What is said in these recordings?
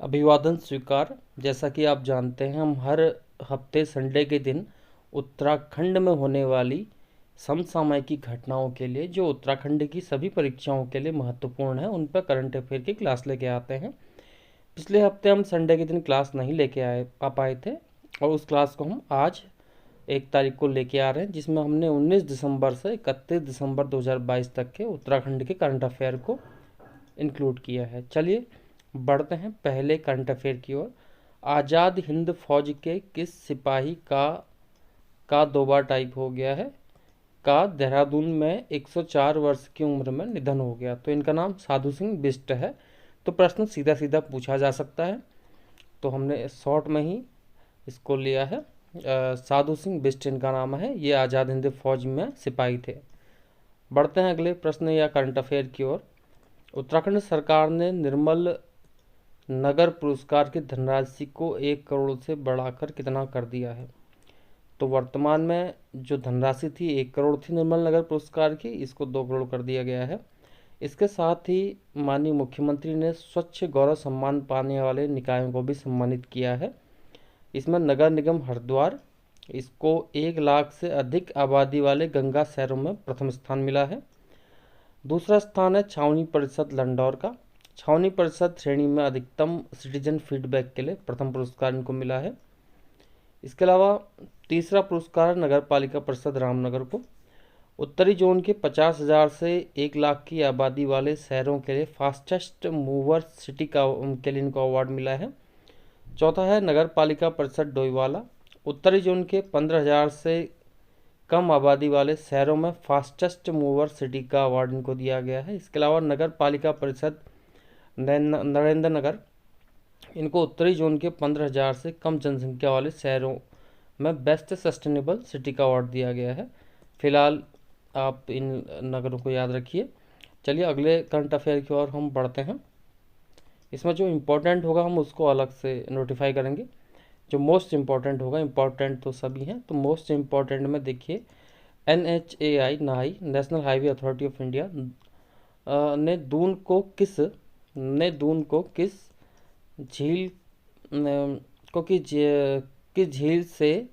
अभिवादन स्वीकार। जैसा कि आप जानते हैं, हम हर हफ्ते संडे के दिन उत्तराखंड में होने वाली समसामयिक घटनाओं के लिए, जो उत्तराखंड की सभी परीक्षाओं के लिए महत्वपूर्ण है, उन पर करंट अफेयर की क्लास लेके आते हैं। पिछले हफ्ते हम संडे के दिन क्लास नहीं लेके आ पाए थे, और उस क्लास को हम आज 1 तारीख को लेके आ रहे हैं, जिसमें हमने 19 दिसंबर से 31 दिसंबर 2022 तक के उत्तराखंड के करंट अफेयर को इंक्लूड किया है। चलिए बढ़ते हैं पहले करंट अफेयर की ओर। आज़ाद हिंद फौज के किस सिपाही का 2 बार टाइप हो गया है? का देहरादून में 104 वर्ष की उम्र में निधन हो गया। तो इनका नाम साधु सिंह बिष्ट है। तो प्रश्न सीधा सीधा पूछा जा सकता है, तो हमने शॉर्ट में ही इसको लिया है। साधु सिंह बिष्ट इनका नाम है। ये आज़ाद हिंद फौज में सिपाही थे। बढ़ते हैं अगले प्रश्न या करंट अफेयर की ओर। उत्तराखंड सरकार ने निर्मल नगर पुरस्कार की धनराशि को 1 करोड़ से बढ़ाकर कितना कर दिया है? तो वर्तमान में जो धनराशि थी 1 करोड़ थी निर्मल नगर पुरस्कार की, इसको 2 करोड़ कर दिया गया है। इसके साथ ही माननीय मुख्यमंत्री ने स्वच्छ गौरव सम्मान पाने वाले निकायों को भी सम्मानित किया है। इसमें नगर निगम हरिद्वार, इसको 1 लाख से अधिक आबादी वाले गंगा शहरों में प्रथम स्थान मिला है। दूसरा स्थान है छावनी परिषद लंडौर का। छावनी परिषद श्रेणी में अधिकतम सिटीजन फीडबैक के लिए प्रथम पुरस्कार इनको मिला है। इसके अलावा तीसरा पुरस्कार नगर पालिका परिषद रामनगर को। उत्तरी जोन के 50,000 से 1 लाख की आबादी वाले शहरों के लिए फास्टेस्ट मूवर सिटी के लिए इनको अवार्ड मिला है। चौथा है नगर पालिका परिषद डोईवाला। उत्तरी जोन के 15,000 से कम आबादी वाले शहरों में फास्टेस्ट मूवर सिटी का अवार्ड इनको दिया गया है। इसके अलावा नगर पालिका परिषद नरेंद्र नगर, इनको उत्तरी जोन के 15,000 से कम जनसंख्या वाले शहरों में बेस्ट सस्टेनेबल सिटी का अवार्ड दिया गया है। फिलहाल आप इन नगरों को याद रखिए। चलिए अगले करंट अफेयर की ओर हम बढ़ते हैं। इसमें जो इम्पोर्टेंट होगा हम उसको अलग से नोटिफाई करेंगे। जो मोस्ट इम्पॉर्टेंट होगा, इम्पॉर्टेंट तो सभी हैं, तो मोस्ट इम्पॉर्टेंट में देखिए, NHAI नाई national highway authority of India ने दून को किस झील किस झील से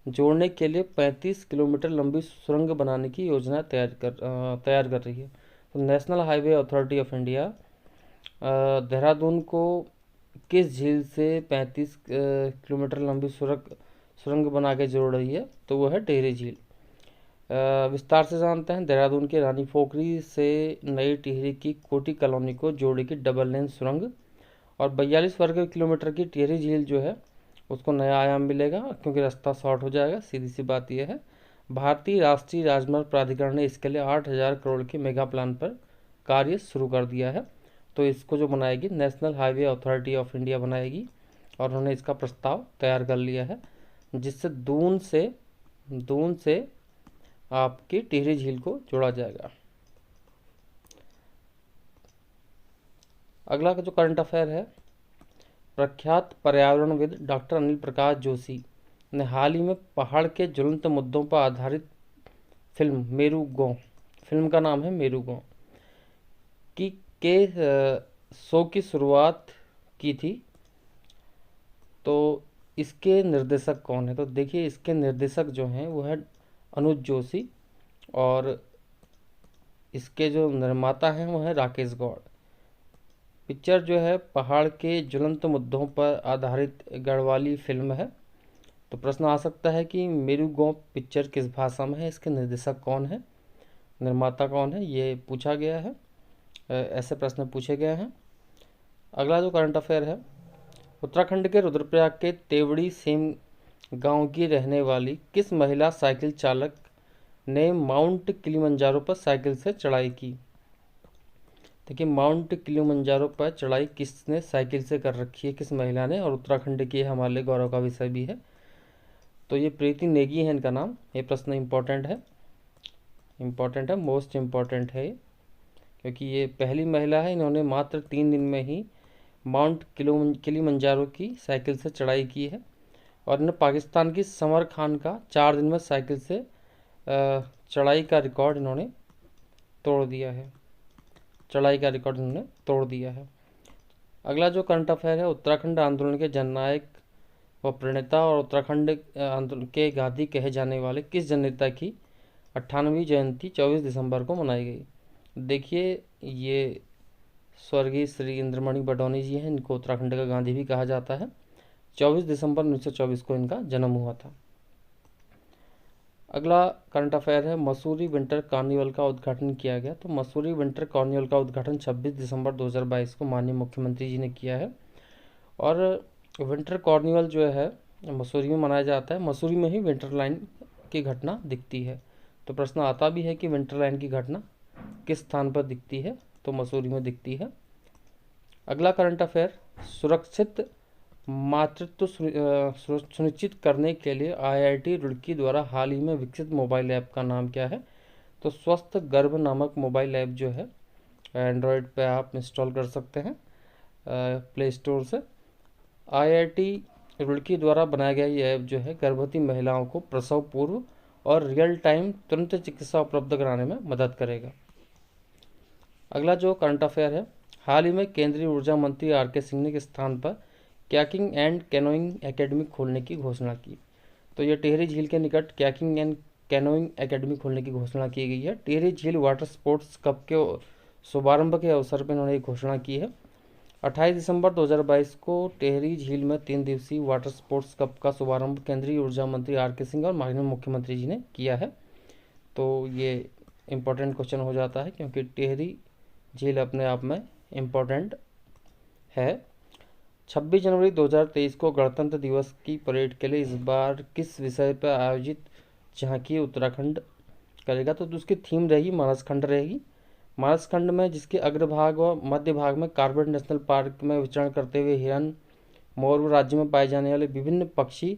जोड़ने के लिए 35 किलोमीटर लंबी सुरंग बनाने की योजना तैयार कर रही है। तो national highway authority of India Dehradun को किस झील से 35 किलोमीटर लंबी सुरंग बना के जोड़ रही है? तो वो है टिहरी झील। विस्तार से जानते हैं। देहरादून के रानी पोखरी से नई टिहरी की कोटी कॉलोनी को जोड़ेगी डबल लेन सुरंग, और 42 वर्ग किलोमीटर की टिहरी झील जो है उसको नया आयाम मिलेगा, क्योंकि रास्ता शॉर्ट हो जाएगा। सीधी सी बात यह है। भारतीय राष्ट्रीय राजमार्ग प्राधिकरण ने इसके लिए 8,000 करोड़ के मेगा प्लान पर कार्य शुरू कर दिया है। तो इसको जो बनाएगी national highway authority of India बनाएगी, और उन्होंने इसका प्रस्ताव तैयार कर लिया है, जिससे दून से आपकी टिहरी झील को जोड़ा जाएगा। अगला का जो करंट अफेयर है, प्रख्यात पर्यावरणविद डॉक्टर अनिल प्रकाश जोशी ने हाल ही में पहाड़ के ज्वलंत मुद्दों पर आधारित फिल्म का नाम है मेरुगो के शो की शुरुआत की थी। तो इसके निर्देशक कौन है? तो देखिए, इसके निर्देशक जो हैं वो है अनुज जोशी, और इसके जो निर्माता हैं वो है राकेश गौड़। पिक्चर जो है पहाड़ के ज्वलंत मुद्दों पर आधारित गढ़वाली फिल्म है। तो प्रश्न आ सकता है कि मेरुगो पिक्चर किस भाषा में है, इसके निर्देशक कौन है, निर्माता कौन है, ये पूछा गया है। ऐसे प्रश्न पूछे गए हैं। अगला जो करंट अफेयर है, उत्तराखंड के रुद्रप्रयाग के तेवड़ी सेम गांव की रहने वाली किस महिला साइकिल चालक ने माउंट किलिमंजारो पर साइकिल से चढ़ाई की? देखिए, माउंट किलिमंजारो पर चढ़ाई किसने साइकिल से कर रखी है, किस महिला ने, और उत्तराखंड की हमारे गौरव का विषय भी है। तो ये प्रीति नेगी है इनका नाम। ये प्रश्न इम्पोर्टेंट है, मोस्ट इम्पोर्टेंट है, क्योंकि ये पहली महिला है। इन्होंने मात्र 3 दिन में ही माउंट किलिमंजारो की साइकिल से चढ़ाई की है, और इन्होंने पाकिस्तान की समर खान का 4 दिन में साइकिल से चढ़ाई का रिकॉर्ड इन्होंने तोड़ दिया है। अगला जो करंट अफेयर है, उत्तराखंड आंदोलन के जननायक व प्रणेता और उत्तराखंड आंदोलन के गांधी कहे जाने वाले किस जननेता की 98वीं जयंती 24 दिसंबर को मनाई गई? देखिए, ये स्वर्गीय श्री इंद्रमणि बडौनी जी हैं, इनको उत्तराखंड का गांधी भी कहा जाता है। 24 दिसंबर 1924 को इनका जन्म हुआ था। अगला करंट अफेयर है, मसूरी विंटर कार्निवल का उद्घाटन किया गया। तो मसूरी विंटर कार्निवल का उद्घाटन 26 दिसंबर 2022 को माननीय मुख्यमंत्री जी ने किया है। और विंटर कार्निवल जो है मसूरी में मनाया जाता है। मसूरी में ही विंटर लाइन की घटना दिखती है। तो प्रश्न आता भी है कि विंटर लाइन की घटना किस स्थान पर दिखती है? तो मसूरी में दिखती है। अगला करंट अफेयर, सुरक्षित मातृत्व सुनिश्चित करने के लिए IIT रुड़की द्वारा हाल ही में विकसित मोबाइल ऐप का नाम क्या है? तो स्वस्थ गर्भ नामक मोबाइल ऐप जो है एंड्रॉयड पे आप इंस्टॉल कर सकते हैं प्ले स्टोर से। IIT रुड़की द्वारा बनाया गया ये ऐप जो है गर्भवती महिलाओं को प्रसव पूर्व और रियल टाइम तुरंत चिकित्सा उपलब्ध कराने में मदद करेगा। अगला जो करंट अफेयर है, हाल ही में केंद्रीय ऊर्जा मंत्री RK सिंह ने किस स्थान पर कयाकिंग एंड कैनोइंग एकेडमी खोलने की घोषणा की? तो ये टिहरी झील के निकट कयाकिंग एंड कैनोइंग एकेडमी खोलने की घोषणा की गई है। टिहरी झील वाटर स्पोर्ट्स कप के शुभारंभ के अवसर पर इन्होंने घोषणा की है। 28 दिसंबर 2022 को टिहरी झील में 3 दिवसीय वाटर स्पोर्ट्स कप का शुभारंभ केंद्रीय ऊर्जा मंत्री RK सिंह और माननीय मुख्यमंत्री जी ने किया है। तो ये इम्पोर्टेंट क्वेश्चन हो जाता है क्योंकि टिहरी झील अपने आप में इम्पोर्टेंट है। 26 जनवरी 2023 को गणतंत्र दिवस की परेड के लिए इस बार किस विषय पर आयोजित झांकी उत्तराखंड करेगा? तो उसकी थीम रहेगी मानस खंड रहेगी। मानस खंड में जिसके अग्रभाग व मध्य भाग में कार्बेट नेशनल पार्क में विचरण करते हुए हिरन, मोर व राज्य में पाए जाने वाले विभिन्न पक्षी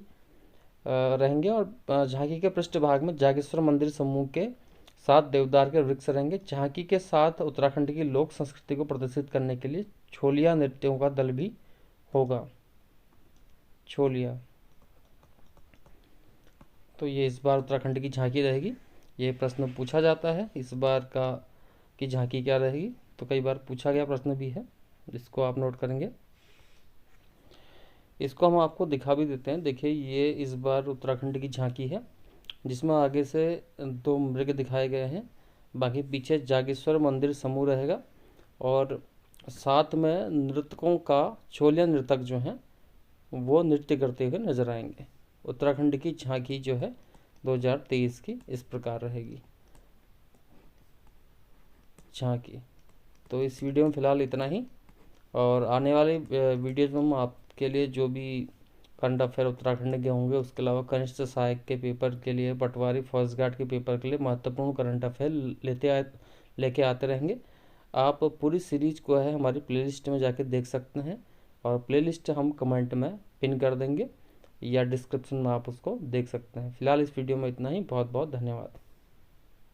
रहेंगे। और झांकी के पृष्ठभाग में जागेश्वर मंदिर समूह के 7 देवदार के वृक्ष रहेंगे। झांकी के साथ उत्तराखंड की लोक संस्कृति को प्रदर्शित करने के लिए छोलिया नृत्यों का दल भी होगा। छोलिया, तो ये इस बार उत्तराखंड की झांकी रहेगी। ये प्रश्न पूछा जाता है इस बार का कि झांकी क्या रहेगी, तो कई बार पूछा गया प्रश्न भी है, इसको आप नोट करेंगे। इसको हम आपको दिखा भी देते हैं। देखिए, ये इस बार उत्तराखंड की झांकी है जिसमें आगे से 2 मृग दिखाए गए हैं, बाकी पीछे जागेश्वर मंदिर समूह रहेगा और साथ में नृतकों का छोलिया नृतक जो हैं वो नृत्य करते हुए नजर आएंगे। उत्तराखंड की झांकी जो है 2023 की इस प्रकार रहेगी झांकी। तो इस वीडियो में फ़िलहाल इतना ही, और आने वाले वीडियोज में हम आपके लिए जो भी करंट अफेयर उत्तराखंड के होंगे उसके अलावा कनिष्ठ सहायक के पेपर के लिए, पटवारी फॉरेस्ट गार्ड के पेपर के लिए महत्वपूर्ण करंट अफेयर लेके आते रहेंगे। आप पूरी सीरीज को है हमारी प्लेलिस्ट में जाके देख सकते हैं, और प्लेलिस्ट हम कमेंट में पिन कर देंगे या डिस्क्रिप्शन में आप उसको देख सकते हैं। फिलहाल इस वीडियो में इतना ही। बहुत बहुत धन्यवाद।